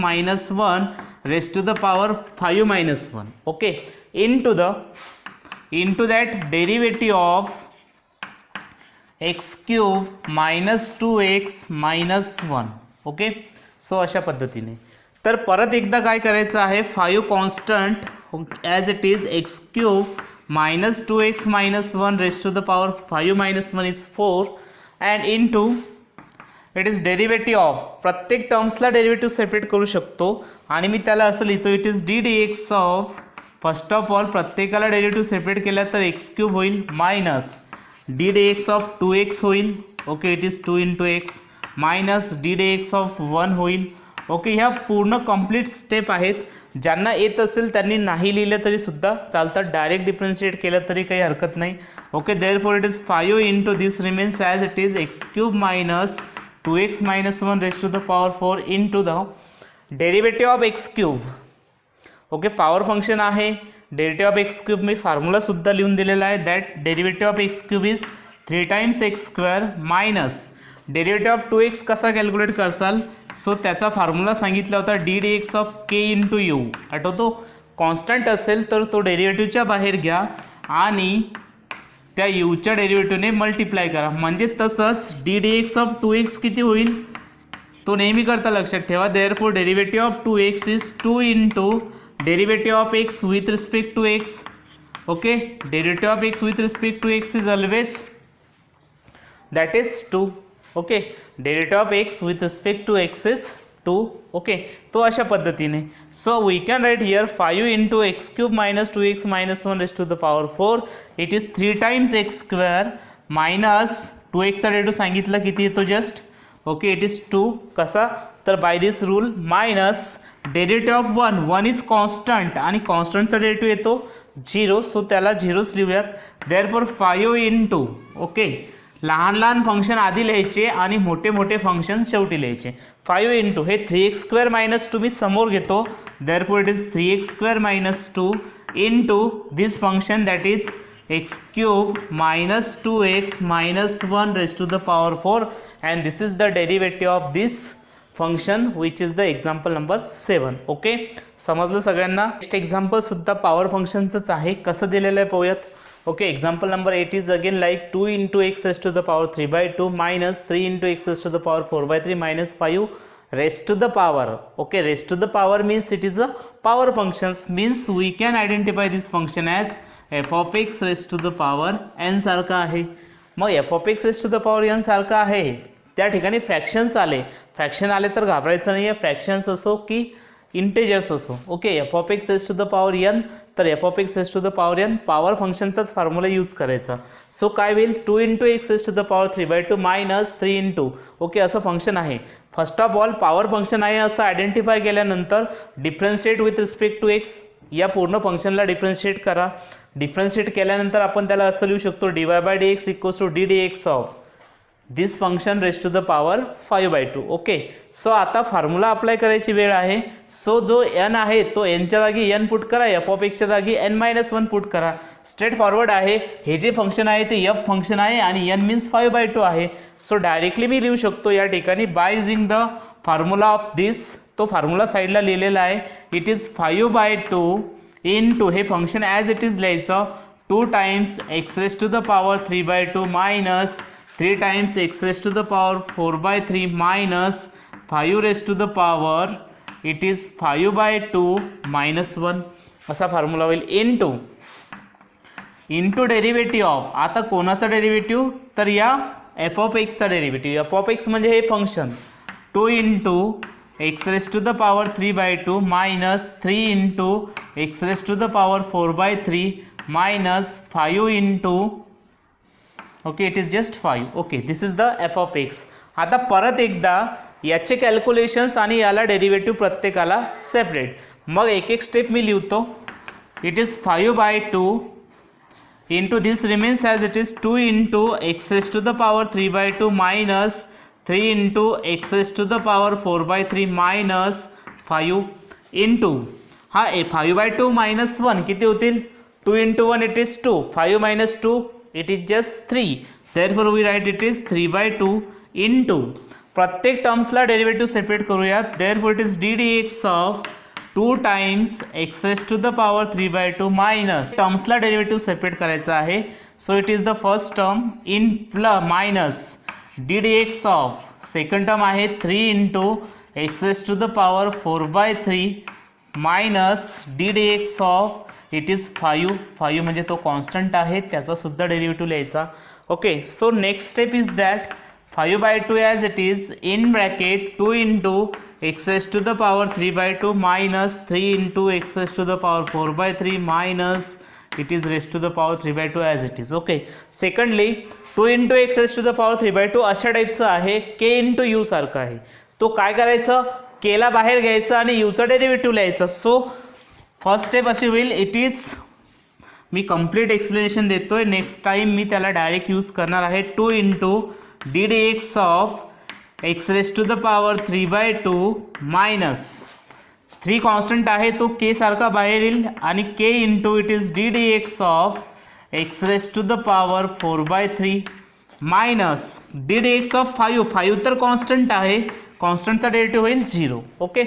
A: 1 raise to the power 5 - 1. Okay, into that derivative of x³ - 2x - 1. Okay, so अशा पद्धतीने. तर परत एकदा काय करायचं आहे, 5 constant as it is x³ - 2x - 1 raised to the power 5 - 1 is 4 and into it is derivative of, प्रत्येक टर्म्सला डेरिव्हेटिव्ह सेपरेट करू शकतो आणि मी त्याला असं लिहितो. It is d dx of, first of all प्रत्येकाला डेरिव्हेटिव्ह सेपरेट केला तर x³ होईल minus d dx of 2x होईल. Okay, it is 2 into x minus d dx of 1 होईल. ओके, ह्या पूर्ण कंप्लीट स्टेप आहेत. ज्यांना येत असेल त्यांनी नाही लिहिलं तरी सुद्धा चालतं, डायरेक्ट डिफरन्शिएट केलं तरी काही हरकत नाही. Okay, therefore it is 5 into this remains as it is x³ - 2x - 1 raise to the power 4 into the derivative of x³. Okay, power function आहे. डेरिव्हेटिव्ह ऑफ x³ मी फॉर्म्युला सुद्धा लिहून दिलेला आहे. That derivative of x³ is 3 times x² minus derivative of 2x कसा calculate करसाल. So त्याचा formula सांगितला होता d dx of k into you. आठवतो, कॉन्स्टंट असेल तर तो डेरिव्हेटिव्हच्या बाहेर घ्या आणि त्या यूच्या डेरिव्हेटिव्हने मल्टिप्लाय करा. म्हणजे तसंच d dx ऑफ 2x किती होईल तो नेहमी करता लक्षात ठेवा. Therefore derivative of 2x is 2 into derivative of x with respect to x. Okay, derivative of x with respect to x is always that is 2. Okay, derivative of x with respect to x is 2. Okay, तो अशा पद्धतीने. So we can write here 5 into x³ - 2x - 1 raise to the power 4. It is 3 times x² minus 2x चा derivative सांगितलं किती येतो just. Okay, it is 2. कसा तर by this rule minus derivative of 1 is constant आणि कॉन्स्टंटचा derivative येतो 0. So त्याला 0च लिहूयात. देअरफॉर 5 इंटू, ओके, लहान लहान फंक्शन आधी लिहायचे आणि मोठे मोठे फंक्शन शेवटी लिहायचे. 5 इंटू हे 3x² - 2 मी समोर घेतो. Therefore it is 3x² - 2 into this function that is x³ - 2x - 1 raise to the power 4 and this is the derivative of this function which is the example number 7. Okay, समजलं सगळ्यांना. Next example सुद्धा power फंक्शनचंच आहे. कसं दिलेलं आहे पाहूयात. Okay, example number 8 is again like 2 into x raised to the power 3/2 minus 3 into x raised to the power 4/3 minus 5 raised to the power. Okay, raised to the power means it is a power functions, means we can identify this function as f of x raised to the power n सारखा आहे. मग f of x raised to the power n सारखा आहे, त्या ठिकाणी fractions आले. Fraction आले तर घाबरायचं नाही आहे, फ्रॅक्शन्स असो की इंटेजर्स असो. Okay, f of x raised to the power n, तर f of x raised to the power n power फंक्शनचाच फॉर्म्युला यूज करायचा. सो काय होईल 2 into x raised to the power 3/2 minus 3 into, okay, असं function आहे. First of all power function आहे असं identify केल्यानंतर differentiate with respect to x, या पूर्ण फंक्शनला डिफरन्शिएट करा. डिफरन्शिएट केल्यानंतर आपण त्याला असं लिहू शकतो dy by dx equals to d dx of this function raised to the power 5/2. Okay, so आता फॉर्म्युला अप्लाय करायची वेळ आहे. सो जो n आहे तो nच्या जागी n पुट करा, एफ ऑफ एक्सच्या जागी n-1 पुट करा. स्ट्रेट फॉरवर्ड आहे. हे जे फंक्शन आहे ते f फंक्शन आहे आणि n मीन्स 5/2 आहे. सो डायरेक्टली मी लिहू शकतो या ठिकाणी by using the formula of this. तो फॉर्म्युला साईडला लिहिलेला आहे. इट इज 5/2 इंटू हे फंक्शन ॲज इट इज लिहायचं 2 times x raise to the power 3/2 minus 3 times x raise to the power 4/3 minus 5 raise to the power it is 5/2 minus 1 असा formula होईल. Into derivative of, आता कोणाचा derivative तर या F of एक्सचा derivative. F of x म्हणजे हे function 2 into x raise to the power 3/2 minus 3 into x raise to the power 4/3 minus 5 into okay it is just 5. Okay, this is the F of X. आता परत एकदा याचे calculations आणि याला derivative प्रत्येकाला separate. मग एक एक स्टेप मी लिहितो. It is 5/2 into this remains as it is 2 into x raise to the power 3/2 minus 3 into x raise to the power 4/3 minus 5 into हा 5/2 मायनस 1 किती होतील. 2 into 1 it is 2, 5 minus 2 it is just 3. Therefore we write it is 3/2 into प्रत्येक टर्म्सला derivative separate करूयात. Therefore it is ddx of 2 times x raise to the power 3/2 minus टर्म्सला derivative separate करायचं आहे. So it is the first term in minus ddx of second term आहे 3 into x raise to the power 4/3 minus ddx of it is 5 म्हणजे तो constant आहे त्याचा सुद्धा derivative लिहायचा. Okay, so next step is that 5/2 as it is in bracket 2 into x raise to the power 3/2 minus 3 into x raise to the power 4/3 minus it is raise to the power 3/2 as it is. Okay, secondly 2 into x raise to the power 3/2 अशा टाईपचं आहे. k into you सारखं आहे. तो काय करायचं, केला बाहेर घ्यायचं आणि यूचं डेरिव्हेटिव्ह लिहायचं. सो फर्स्ट स्टेप अशी होईल. इट इज मी कंप्लीट एक्सप्लेनेशन देतोय. नेक्स्ट टाइम मी त्याला डायरेक्ट यूज करणार आहे. 2 into ddx of x raise to the power 3/2 minus 3 constant आहे तो k सारखा बाहेर येईल आणि k into it is ddx of x raise to the power 4/3 minus ddx of 5 तर कॉन्स्टंट आहे, कॉन्स्टंटचा डेरिव्हेटिव्ह होईल 0. Okay,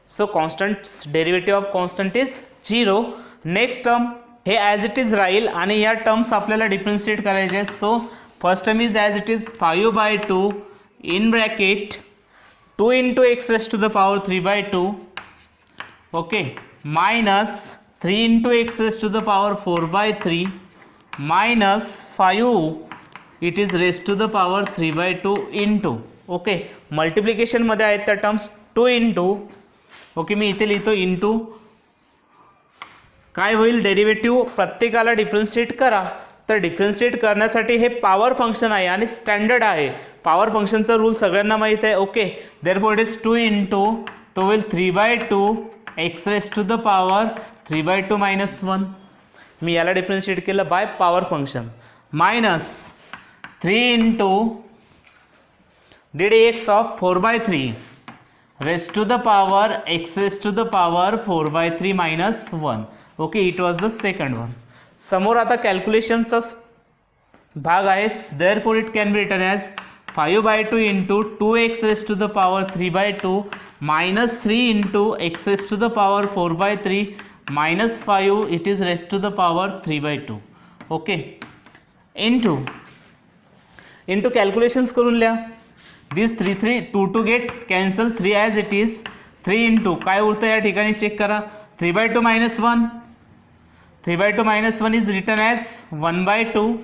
A: so constant derivative of constant is 0. Next term हे ॲज इट इज राहील आणि या टर्म्स आपल्याला डिफरन्शिएट करायचे आहेत. So first term is as it is 5/2 in bracket 2 into x raise to the power 3/2 okay minus 3 into x raise to the power 4/3 minus 5 it is raise to the power 3/2 into okay मल्टिप्लिकेशनमध्ये आहेत त्या terms 2 into okay मी इथे लिहितो into काय होईल derivative प्रत्येकाला differentiate करा. तर डिफरन्शिएट करण्यासाठी हे पॉवर फंक्शन आहे आणि स्टँडर्ड आहे. पॉवर फंक्शनचा रूल सगळ्यांना माहीत आहे. Okay therefore it is 2 into तो होईल 3/2 X raise to the power 3/2 minus 1. मी याला डिफरन्शिएट केलं by power function minus 3 into ddx of 4/3 raise to the power x raise to the power 4/3 minus 1. Okay it was the second one. समोर आता कॅल्क्युलेशनचा भाग आहे. Therefore it can be written as 5/2 into 2x raise to the power 3/2 minus 3 into x raise to the power 4/3 minus 5 it is raise to the power 3/2. Okay into calculations करून लिहा. This 2 get cancel 3 as it is 3 into काय उरतं या ठिकाणी check करा 3/2 minus 1. 3/2 minus 1 is written as 1/2.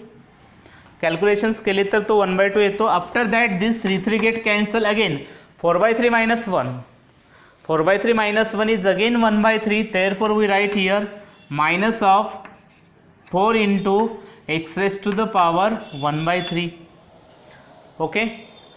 A: Calculations केले तर तो 1/2 येतो. After that this 3 get cancel again 4/3 minus 1. 4/3 minus 1 is again 1/3. Therefore we write here minus of 4 into x raise to the power 1/3. Okay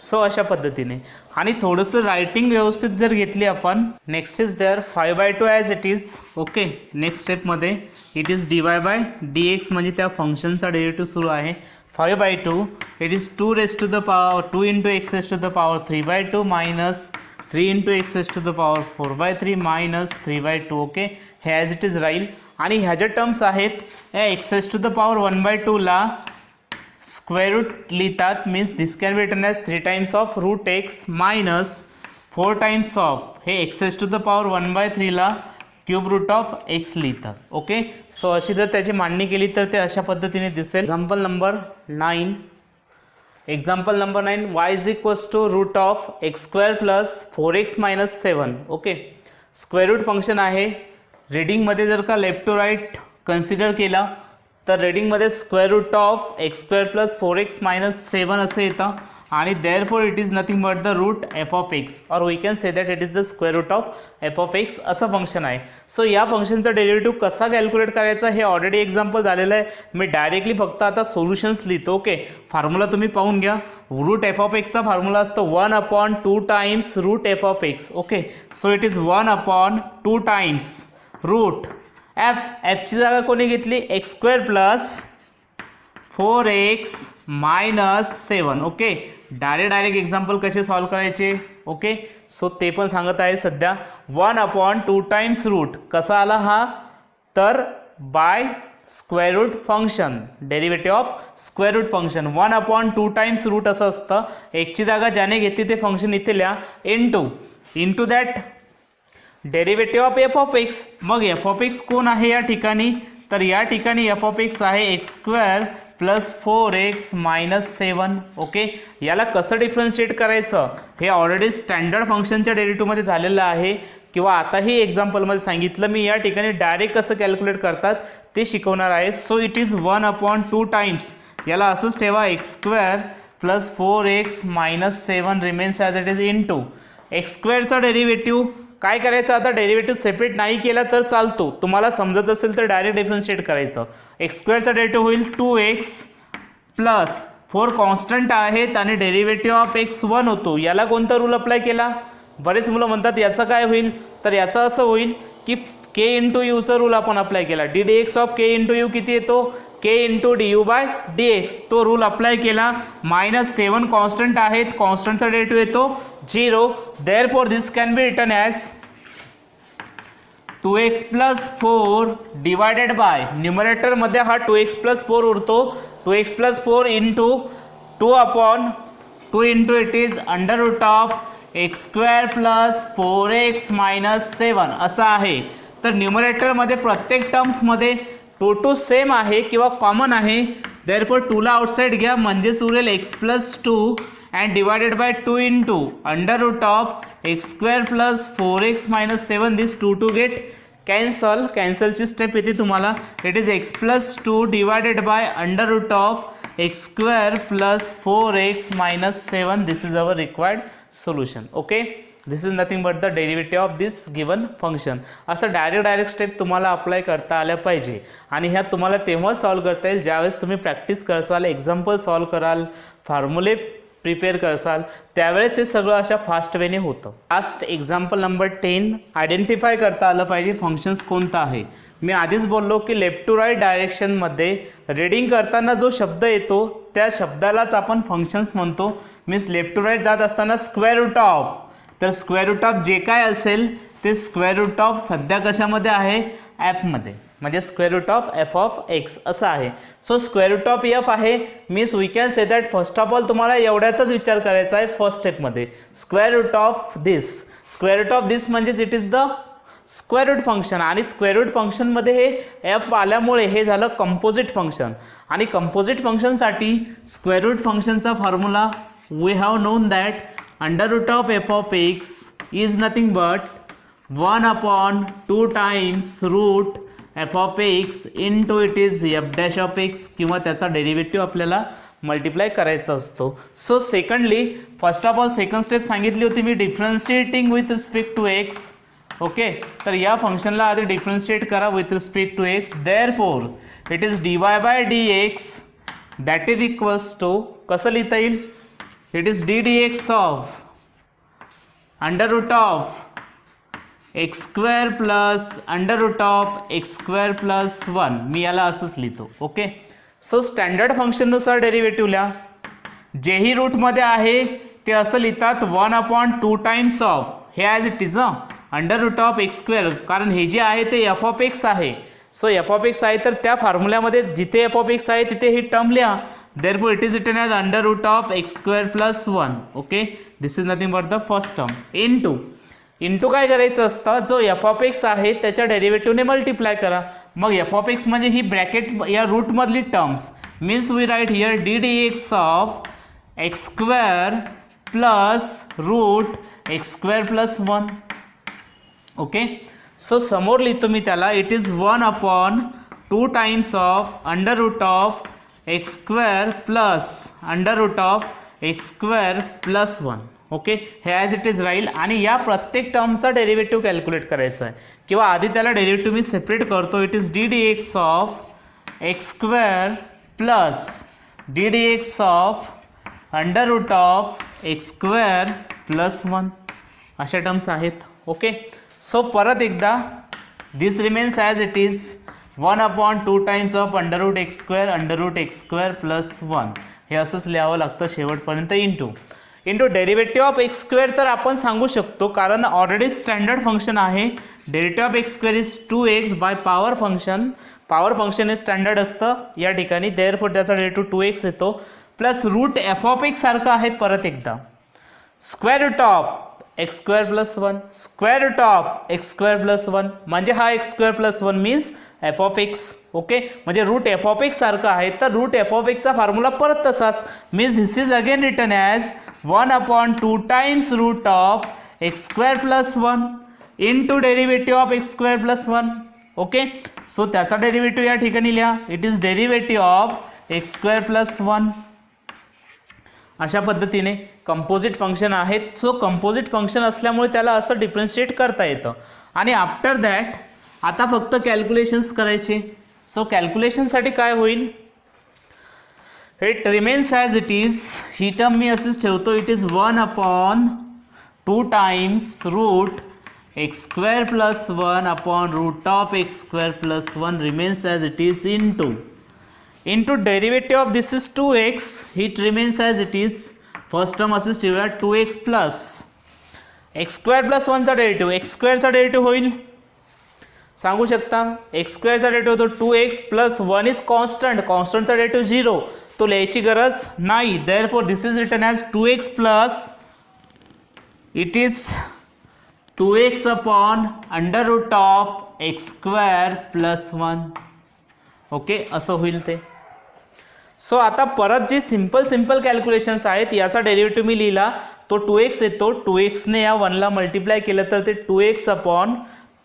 A: so अशा पद्धतीने आणि थोडंसं writing व्यवस्थित जर घेतली आपण. Next is there 5/2 as it is. Okay next स्टेपमध्ये it is dy by dx म्हणजे त्या फंक्शनचा डेरिव्हेटिव्ह सुरू आहे. 5/2, it is 2 raised to the power 2 into x raised to the power 3/2 minus 3 into x raised to the power 4/3 minus 3/2. Okay, हे as it is राहील. आणि ह्या ज्या टर्म्स आहेत या x raised to the power 1/2 ला स्क्वेअर रूट लिहितात, means this can be written as 3 times of root X minus 4 times of हे x raised to the power 1/3 ला क्यूब रूट ऑफ एक्स लिहितात. ओके, सो अशी जर त्याची मांडणी केली तर ते अशा पद्धतीने दिसेल. Example number 9. Example number 9, y is equals to root of x square plus 4x minus 7. Okay, square root function आहे. रीडिंगमध्ये जर का लेफ्ट टू राईट कन्सिडर केला तर रीडिंगमध्ये square root of x square plus 4x minus 7 असं येतं आणि therefore it is nothing but the root F of x, और we can say that it is the square root of F of x असं function आहे. So या फंक्शनचा derivative कसा calculate करायचा हे ऑलरेडी एक्झाम्पल झालेलं आहे. मी डायरेक्टली फक्त आता सोल्युशन्स लिहितो. ओके, फॉर्म्युला तुम्ही पाहून घ्या. रूट एफ ऑफ एक्सचा फॉर्म्युला असतो 1/2 times root F of x. Okay, so it is 1/2 times root एफची जागा कोणी घेतली, x square plus 4x minus 7. Okay, direct example कसे सॉल्व करायचे. ओके, सो ते पण सांगत आहे सध्या. 1/2 टाइम्स रूट कसा आला हा, तर by square root function, derivative of square root function 1/2 times root असं असतं. एकची जागा ज्याने घेतली ते फंक्शन इथे लिहा into that derivative of F of x. मग एफ ऑफ एक्स कोण आहे या ठिकाणी, तर या ठिकाणी एफ ऑफ एक्स आहे x square plus 4x minus 7. Okay, याला कसं डिफरन्शिएट करायचं हे ऑलरेडी स्टँडर्ड फंक्शनच्या डेरिव्हेटिव्हमध्ये झालेलं आहे किंवा आताही एक्झाम्पलमध्ये सांगितलं मी. या ठिकाणी डायरेक्ट कसं कॅल्क्युलेट करतात ते शिकवणार आहे. सो इट इज 1/2 टाइम्स, याला असंच ठेवा x square plus 4x minus 7 remains as it is into x स्क्वेअरचा डेरिव्हेटिव्ह. काय करायचं आता, डेरिव्हेटिव्ह सेपरेट नाही केला तर चालतो, तुम्हाला समजत असेल तर डायरेक्ट डिफरन्शिएट करायचं. एक्स स्क्वेअरचा डेरिव्हेटिव्ह होईल 2x प्लस 4 कॉन्स्टंट आहेत आणि डेरिव्हेटिव्ह ऑफ एक्स 1 होतो. याला कोणता रूल अप्लाय केला, बरेच मुलं म्हणतात याचं काय होईल, तर याचं असं होईल की k इंटू यूचा रूल आपण अप्लाय केला. ddx of k into u किती येतो, k इंटू du/dx, तो रूल अप्लाय केला. मायनस 7 कॉन्स्टंट आहेत, कॉन्स्टंटचा डेरिव्हेटिव्ह येतो 0. Therefore this can be written as 2x plus 4 divided by, न्यूमरेटरमध्ये हा 2x प्लस 4 उरतो, 2x plus 4 into 2/2 into it is under root of x square plus 4x minus 7 असं आहे. तर न्यूमरेटरमध्ये प्रत्येक टर्म्समध्ये 2 सेम आहे किंवा कॉमन आहे. देअरफॉर 2ला आउटसाइड घ्या म्हणजेच उरेल x plus 2 and divided by 2 into under root of x square plus 4x minus 7. this 2 get cancel ची स्टेप येते तुम्हाला. it is x plus 2 divided by under root of x square plus 4x minus 7. this is our required solution. okay, this is nothing but the derivative of this given function. असं direct step तुम्हाला apply करता आल्या पाहिजे आणि ह्या तुम्हाला तेव्हा solve करता येईल ज्यावेळेस तुम्ही प्रॅक्टिस करसाल, एक्झाम्पल सॉल्व कराल, फॉर्म्युले प्रिपेअर करसाल, त्यावेळेस हे सगळं अशा फास्ट वेने होतं. लास्ट एक्झाम्पल नंबर 10, आयडेंटिफाय करता आलं पाहिजे फंक्शन्स कोणतं आहे. मी आधीच बोललो की लेफ्ट टू राईट डायरेक्शनमध्ये रीडिंग करताना जो शब्द येतो त्या शब्दालाच आपण फंक्शन्स म्हणतो. मीन्स लेफ्ट टू राईट जात असताना स्क्वेअर रूट ऑफ, तर स्क्वेअर रूट ऑफ जे काय असेल ते स्क्वेअर रूट ऑफ सध्या कशामध्ये आहे, ॲपमध्ये, म्हणजे square root of F of x असं आहे. So square root of f आहे, means we can say that first of all तुम्हाला एवढ्याचाच विचार करायचा आहे फर्स्ट स्टेपमध्ये. स्क्वेअर रूट ऑफ दिस म्हणजेच it is the square root function आणि स्क्वेअर रूट फंक्शनमध्ये हे एफ आल्यामुळे हे झालं कंपोजिट फंक्शन. आणि कंपोजिट फंक्शनसाठी स्क्वेअर रूट फंक्शनचा formula we have known that under root of F of x is nothing but 1/2 times root F of x into it is F dash of x किंवा त्याचा derivative आपल्याला multiply करायचा असतो. So secondly first of all second step सांगितली होती मी differentiating with respect to X. Okay, तर या फंक्शनला आधी डिफरन्शिएट करा with respect to X. Therefore it is dy/dx that is equals to कसं लिहिता येईल, it is ddx of under root of x square plus under root of x square plus 1. मी याला असंच लिहितो. ओके, सो स्टँडर्ड फंक्शननुसार derivative लिहा. जेही रूटमध्ये आहे ते असं लिहितात 1/2 टाइम्स ऑफ, हे as it is under root of x square, कारण हे जे आहे ते एफ ऑफ एक्स आहे. सो एफ ऑफ एक्स आहे तर त्या फॉर्म्युल्यामध्ये जिथे एफ ऑफ एक्स आहे तिथे ही टर्म लिहा. Therefore it is written as under root of x square plus 1. Okay, this is nothing but the first term. Into काय करायचं असतं, जो एफ ऑफ एक्स आहे त्याच्या डेरिव्हेटिव्हने मल्टिप्लाय करा. मग एफ ऑफ एक्स म्हणजे ही ब्रॅकेट या रूटमधली terms, means we write here d d x of x square plus root x square plus 1. Okay, so समोर लिहितो मी त्याला, it is 1/2 times of under root of x square plus under root of x square plus 1. Okay, हे as it is राहील. आणि या प्रत्येक टर्मचा derivative calculate करायचा आहे, किंवा आधी त्याला डेरिव्हेटिव्ह मी सेपरेट करतो. It is d d x of x square plus d d x of under root of x square plus 1. अशा टर्म्स आहेत. ओके, सो परत एकदा this remains as it is 1/2 times of under root x square plus 1. हे असंच लिहावं लागतं शेवटपर्यंत. Into derivative of x square तर आपण सांगू शकतो, कारण ऑलरेडी स्टँडर्ड फंक्शन आहे. Derivative of x square is 2x by power function. Power function हे स्टँडर्ड असतं या ठिकाणी, देअरफॉर त्याचा डेरिव्हेटिव्ह 2x येतो. Plus root F of x सारखं आहे परत एकदा. Square root of x square plus 1, square root of x square plus 1, म्हणजे हा X square plus 1 means F of x. Okay, म्हणजे रूट एफ ऑफ एक्स सारखं आहे, तर रूट एफ ऑफ एक्सचा फॉर्म्युला परत तसाच, means this is again written as 1/2 times root of x square plus 1 into derivative of x square plus 1. Okay, so त्याचा derivative या ठिकाणी लिहा. It is derivative of x square plus 1. अशा पद्धतीने composite function आहेत. So composite function असल्यामुळे त्याला असं डिफरन्शिएट करता येतं. आणि आफ्टर दॅट आता फक्त कॅल्क्युलेशन्स करायचे. सो कॅल्क्युलेशनसाठी काय होईल, it remains as it is. ही टर्म मी असेच ठेवतो. It is 1/2 times root x square plus 1 upon root of x square plus 1 remains as it is into derivative of this is 2x. It remains as it is. First term असेच ठेवूया 2x plus x square plus 1चा derivative, x स्क्वेअरचा derivative होईल, सांगू शकता. X स्क्वेअरचा derivative होतो 2x plus 1 is constant, कॉन्स्टंटचा डेरिव्हेटिव्ह 0, तो लिहायची गरज नाही. Therefore this is written as 2x plus it is 2x upon under root of x square plus 1. Okay, असं होईल ते. सो आता परत जे सिंपल कॅल्क्युलेशन्स आहेत, याचा डेरिव्हेटिव्ह मी लिहिला तो 2x येतो. 2xने या 1ला मल्टिप्लाय केलं तर ते 2x अपॉन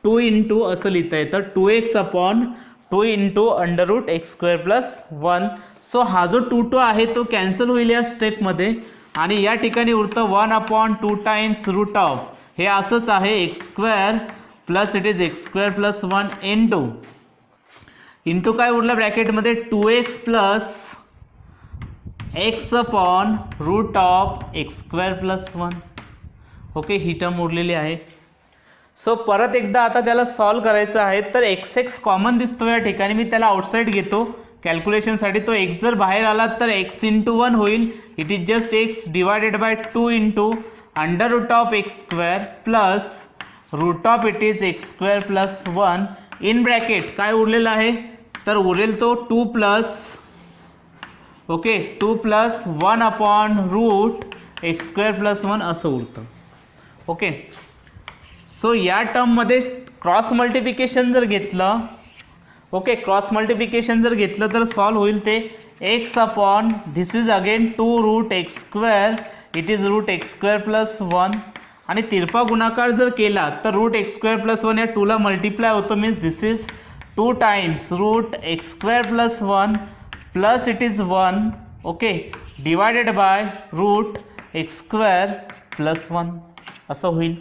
A: 2 इंटू असं लिहिता येतं. 2x upon 2 into under root x square plus 1. So हा जो 2 आहे तो कॅन्सल होईल या स्टेपमध्ये, आणि या ठिकाणी उरतं 1/2 टाइम्स रूट ऑफ, हे असंच आहे x square plus it is X square plus 1 into काय उरलं ब्रॅकेटमध्ये 2x plus X upon root of x square plus 1. Okay, ही टर्म उरलेली आहे. सो परत एकदा आता त्याला सॉल्व करायचं आहे. तर x कॉमन दिसतो या ठिकाणी, मी त्याला आउटसाईड घेतो कॅल्क्युलेशनसाठी. तो x जर बाहेर आला तर x इंटू 1 होईल. It is just x divided by 2 into under root of x square plus root of it is X square plus 1 in bracket. काय उरलेलं आहे तर उरेल तो 2 plus 1 upon root x square plus 1 असं उरतं. ओके, सो या टर्ममध्ये क्रॉस मल्टिप्लिकेशन जर घेतलं, ओके, क्रॉस मल्टिप्लिकेशन जर घेतलं तर सॉल्व होईल ते X upon this is again 2 root x square it is root x square plus 1. आणि तिरपा गुणाकार जर केला तर रूट एक्स स्क्वेअर प्लस 1 या 2ला मल्टिप्लाय होतो, means this is 2 times root x square plus 1 plus it is 1. Okay, divided by root x square plus 1 असं होईल.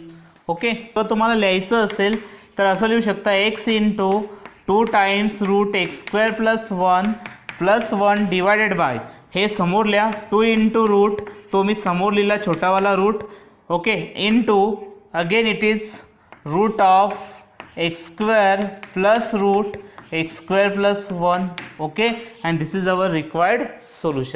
A: ओके, तर तुम्हाला लिहायचं असेल तर असं लिहू शकता X into 2 times root x square plus 1 plus 1 divided by, हे समोर लिहा 2 इंटू रूट, तो मी समोर लिहिला छोटावाला root. Okay, into again it is root of x square plus root x square plus 1. Okay, and this is our required solution.